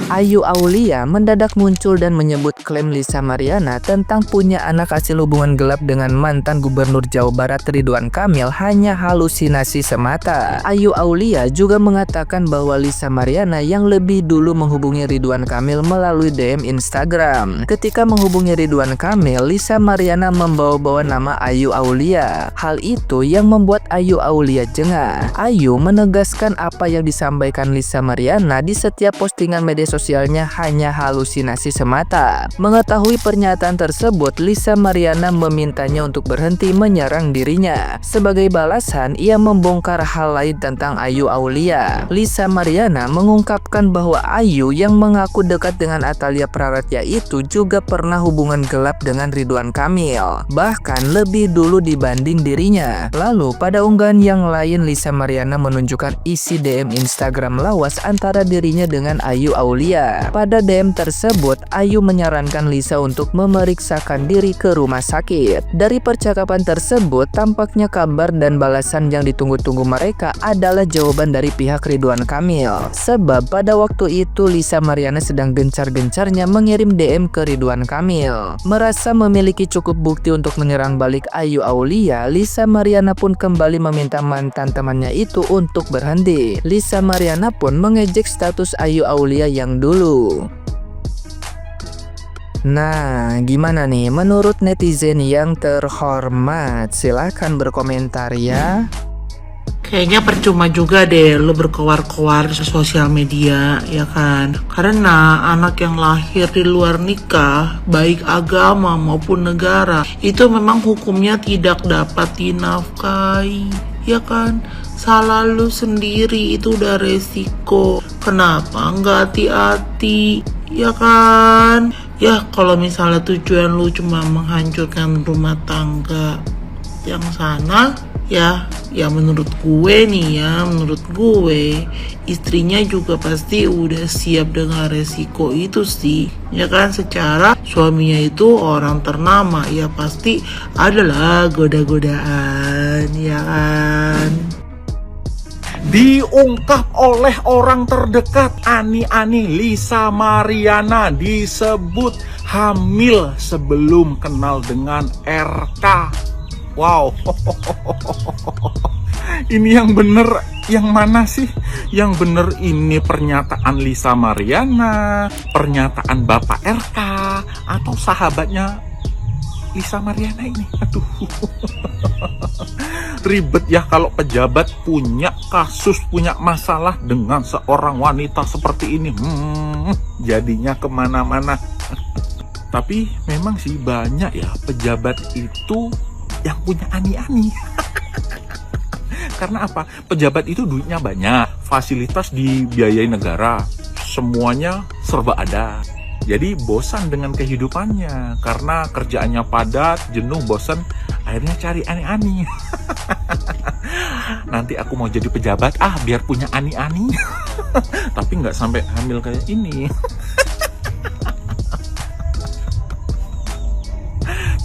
Ayu Aulia mendadak muncul dan menyebut klaim Lisa Mariana tentang punya anak hasil hubungan gelap dengan mantan Gubernur Jawa Barat Ridwan Kamil hanya halusinasi semata. Ayu Aulia juga mengatakan bahwa Lisa Mariana yang lebih dulu menghubungi Ridwan Kamil melalui DM Instagram. Ketika menghubungi Ridwan Kamil, Lisa Mariana membawa-bawa nama Ayu Aulia. Hal itu yang membuat Ayu Aulia jengah. Ayu menegaskan apa yang disampaikan Lisa Mariana di setiap postingan media sosialnya hanya halusinasi semata. Mengetahui pernyataan tersebut, Lisa Mariana memintanya untuk berhenti menyerang dirinya. Sebagai balasan, ia membongkar hal lain tentang Ayu Aulia. Lisa Mariana mengungkapkan bahwa Ayu yang mengaku dekat dengan Atalia Praratya itu juga pernah hubungan gelap dengan Ridwan Kamil, bahkan lebih dulu dibanding dirinya. Lalu pada unggahan yang lain, Lisa Mariana menunjukkan isi DM Instagram lawas antara dirinya dengan Ayu Aulia. Pada DM tersebut, Ayu menyarankan Lisa untuk memeriksakan diri ke rumah sakit. Dari percakapan tersebut, tampaknya kabar dan balasan yang ditunggu-tunggu mereka adalah jawaban dari pihak Ridwan Kamil. Sebab pada waktu itu Lisa Mariana sedang gencar-gencarnya mengirim DM ke Ridwan Kamil. Merasa memiliki cukup bukti untuk menyerang balik Ayu Aulia, Lisa Mariana pun kembali meminta mantan temannya itu untuk berhenti. Lisa Mariana pun mengejek status Ayu Aulia yang dulu. Nah, gimana nih menurut netizen yang terhormat? Silahkan berkomentar ya. Kayaknya percuma juga deh lo berkoar-koar di sosial media, ya kan? Karena anak yang lahir di luar nikah, baik agama maupun negara, itu memang hukumnya tidak dapat dinafkahi, ya kan? Salah lu sendiri, itu udah resiko. Kenapa nggak hati-hati, ya kan? Ya kalau misalnya tujuan lu cuma menghancurkan rumah tangga yang sana, ya menurut gue nih ya, menurut gue istrinya juga pasti udah siap dengan resiko itu sih, ya kan? Secara suaminya itu orang ternama, ya pasti adalah goda-godaan, ya kan? Diungkap oleh orang terdekat, Ani Lisa Mariana disebut hamil sebelum kenal dengan RK. Wow. Ini yang bener yang mana sih? Yang bener ini pernyataan Lisa Mariana, pernyataan Bapak RK, atau sahabatnya Lisa Mariana ini? Aduh. Ribet ya kalau pejabat punya kasus, punya masalah dengan seorang wanita seperti ini. Jadinya kemana-mana. Tapi memang sih banyak ya pejabat itu yang punya ani-ani. Karena apa? Pejabat itu duitnya banyak, fasilitas dibiayai negara, semuanya serba ada. Jadi bosan dengan kehidupannya karena kerjaannya padat, jenuh, bosan, akhirnya cari ani-ani. Nanti aku mau jadi pejabat, biar punya ani-ani. Tapi nggak sampai hamil kayak ini.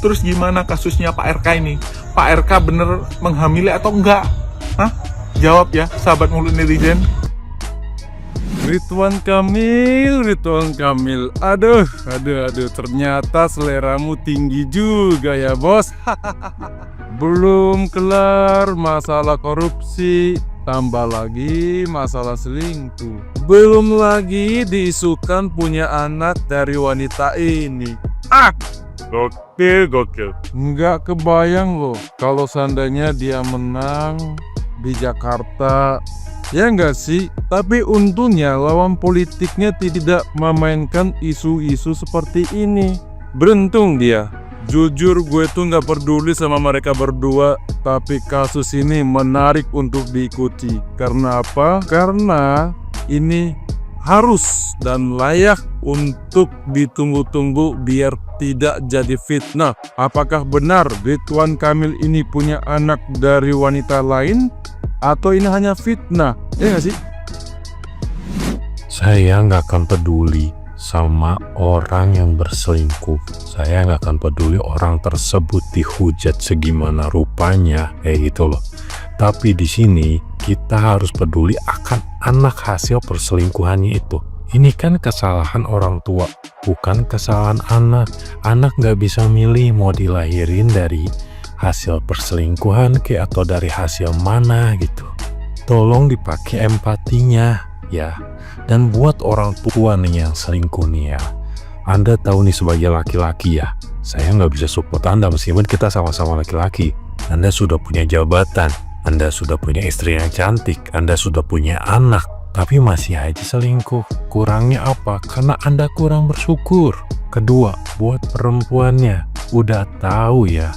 Terus gimana kasusnya Pak RK ini? Pak RK bener menghamili atau enggak? Hah? Jawab ya, sahabat mulut netizen. Ridwan Kamil, aduh, ternyata seleramu tinggi juga ya bos. Belum kelar masalah korupsi, tambah lagi masalah selingkuh. Belum lagi diisukan punya anak dari wanita ini. Gokil. Nggak kebayang loh kalau seandainya dia menang di Jakarta. Ya nggak sih? Tapi untungnya lawan politiknya tidak memainkan isu-isu seperti ini. Beruntung dia. Jujur gue tuh nggak peduli sama mereka berdua, tapi kasus ini menarik untuk diikuti. Karena apa? Karena ini harus dan layak untuk ditunggu-tunggu biar tidak jadi fitnah. Apakah benar Ridwan Kamil ini punya anak dari wanita lain? Atau ini hanya fitnah? Ya nggak sih? Saya nggak akan peduli sama orang yang berselingkuh. Saya nggak akan peduli orang tersebut dihujat segimana rupanya, gitu loh. Tapi di sini kita harus peduli akan anak hasil perselingkuhannya itu. Ini kan kesalahan orang tua, bukan kesalahan anak. Anak nggak bisa milih mau dilahirin dari hasil perselingkuhan atau dari hasil mana gitu. Tolong dipakai empatinya ya. Dan buat orang tua nih yang selingkuh nih ya, Anda tahu nih sebagai laki-laki ya, saya nggak bisa support Anda meskipun kita sama-sama laki-laki. Anda sudah punya jabatan, Anda sudah punya istri yang cantik, Anda sudah punya anak, tapi masih aja selingkuh. Kurangnya apa? Karena Anda kurang bersyukur. Kedua, buat perempuannya, udah tahu ya,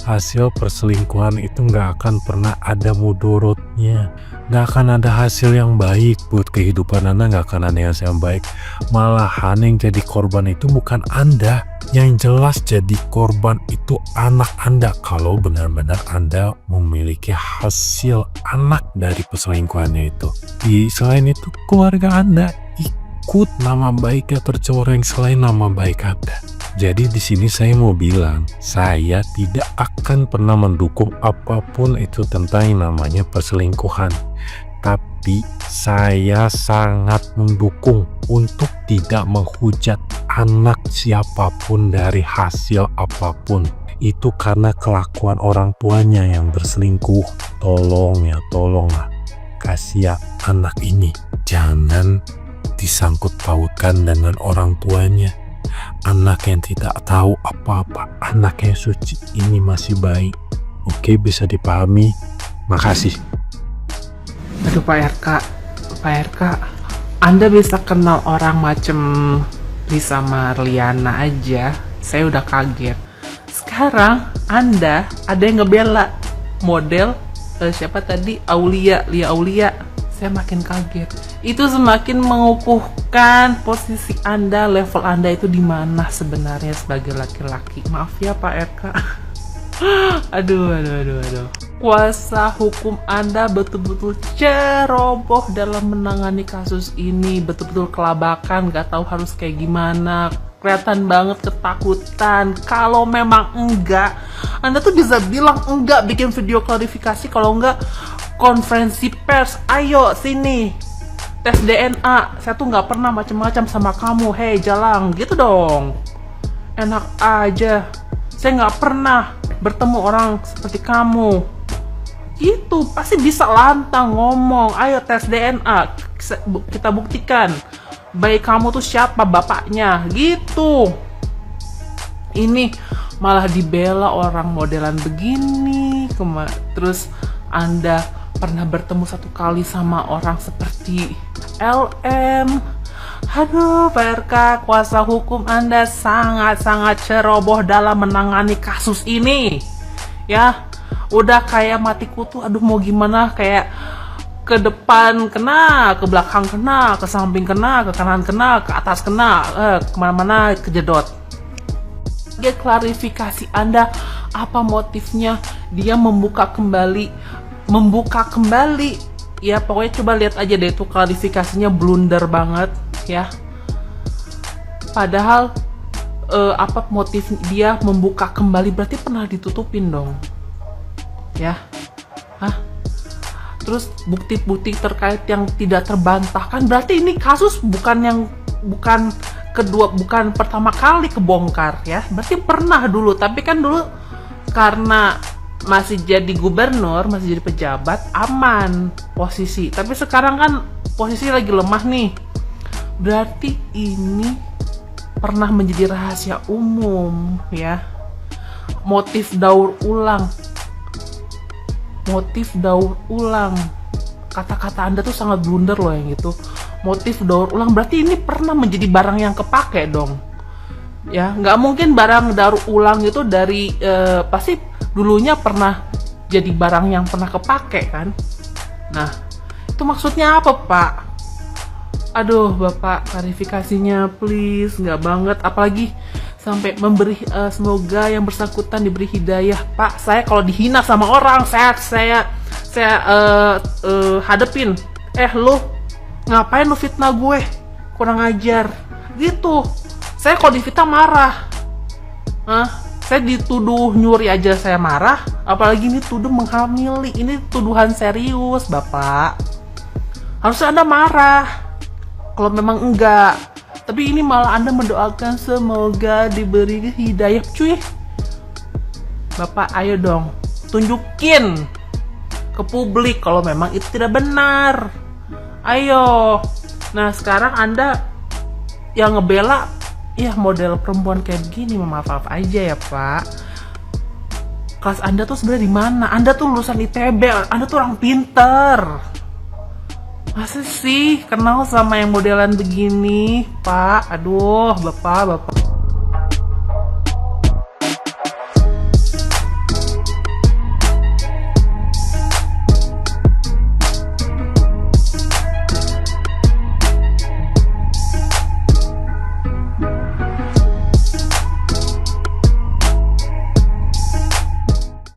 hasil perselingkuhan itu nggak akan pernah ada mudorotnya. Nggak akan ada hasil yang baik buat kehidupan Anda, nggak akan ada hasil yang baik. Malahan yang jadi korban itu bukan Anda. Yang jelas jadi korban itu anak Anda kalau benar-benar Anda memiliki hasil anak dari perselingkuhannya itu. Selain itu, keluarga Anda ikut nama baiknya tercoreng selain nama baik Anda. Jadi di sini saya mau bilang, saya tidak akan pernah mendukung apapun itu tentang yang namanya perselingkuhan. Tapi saya sangat mendukung untuk tidak menghujat anak siapapun dari hasil apapun. Itu karena kelakuan orang tuanya yang berselingkuh. Tolonglah, kasih anak ini jangan disangkut pautkan dengan orang tuanya. Anak yang tidak tahu apa-apa, anak yang suci ini masih baik. Oke, bisa dipahami. Makasih. Aduh Pak RK, Anda bisa kenal orang macem Lisa Marliana aja, saya udah kaget. Sekarang Anda ada yang ngebela model siapa tadi, Lia Aulia, saya makin kaget. Itu semakin mengukuhkan posisi Anda, level Anda itu di mana sebenarnya sebagai laki-laki. Maaf ya Pak RK. Aduh. Kuasa hukum Anda betul-betul ceroboh dalam menangani kasus ini. Betul-betul kelabakan, gak tahu harus kayak gimana. Kelihatan banget ketakutan. Kalau memang enggak, Anda tuh bisa bilang enggak, bikin video klarifikasi. Kalau enggak, konferensi pers. Ayo sini, tes DNA. Saya tuh gak pernah macam-macam sama kamu. Hei Jalang, gitu dong. Enak aja. Saya gak pernah bertemu orang seperti kamu. Itu pasti bisa lantang ngomong. Ayo tes DNA, kita buktikan bayi kamu tuh siapa bapaknya, gitu. Ini malah dibela orang modelan begini. Terus Anda pernah bertemu satu kali sama orang seperti LM. Aduh Pak RK, kuasa hukum Anda sangat-sangat ceroboh dalam menangani kasus ini. Ya, udah kayak mati kutu. Aduh mau gimana, kayak ke depan kena, ke belakang kena, ke samping kena, ke kanan kena, ke atas kena, kemana-mana kejedot. Dia klarifikasi Anda, apa motifnya dia membuka kembali. Ya pokoknya coba lihat aja deh, itu klarifikasinya blunder banget ya. Padahal apa motif dia membuka kembali, berarti pernah ditutupin dong ya. Terus bukti-bukti terkait yang tidak terbantahkan, berarti ini kasus bukan pertama kali kebongkar ya. Berarti pernah dulu, tapi kan dulu karena masih jadi gubernur, masih jadi pejabat, aman posisi. Tapi sekarang kan posisi lagi lemah nih. Berarti ini pernah menjadi rahasia umum ya. Motif daur ulang. Kata-kata Anda tuh sangat blunder loh yang itu. Motif daur ulang, berarti ini pernah menjadi barang yang kepake dong. Ya, nggak mungkin barang daur ulang itu dari pasti dulunya pernah jadi barang yang pernah kepake kan. Nah, itu maksudnya apa Pak? Aduh Bapak, klarifikasinya please, nggak banget. Apalagi sampai memberi semoga yang bersangkutan diberi hidayah. Pak, saya kalau dihina sama orang, saya hadepin. Lu ngapain lu fitnah gue? Kurang ajar. Gitu. Saya kalau difitnah marah. Saya dituduh nyuri aja saya marah, apalagi ini tuduh menghamili. Ini tuduhan serius Bapak. Harusnya Anda marah. kalau memang enggak. Tapi ini malah Anda mendoakan semoga diberi hidayah, cuy. Bapak, ayo dong, tunjukin ke publik kalau memang itu tidak benar. Ayo. Nah, sekarang Anda yang ngebela ya model perempuan kayak begini, maaf aja ya Pak. Kelas Anda tuh sebenarnya di mana? Anda tuh lulusan ITB, Anda tuh orang pinter. Masa sih kenal sama yang modelan begini, Pak? Aduh, Bapak.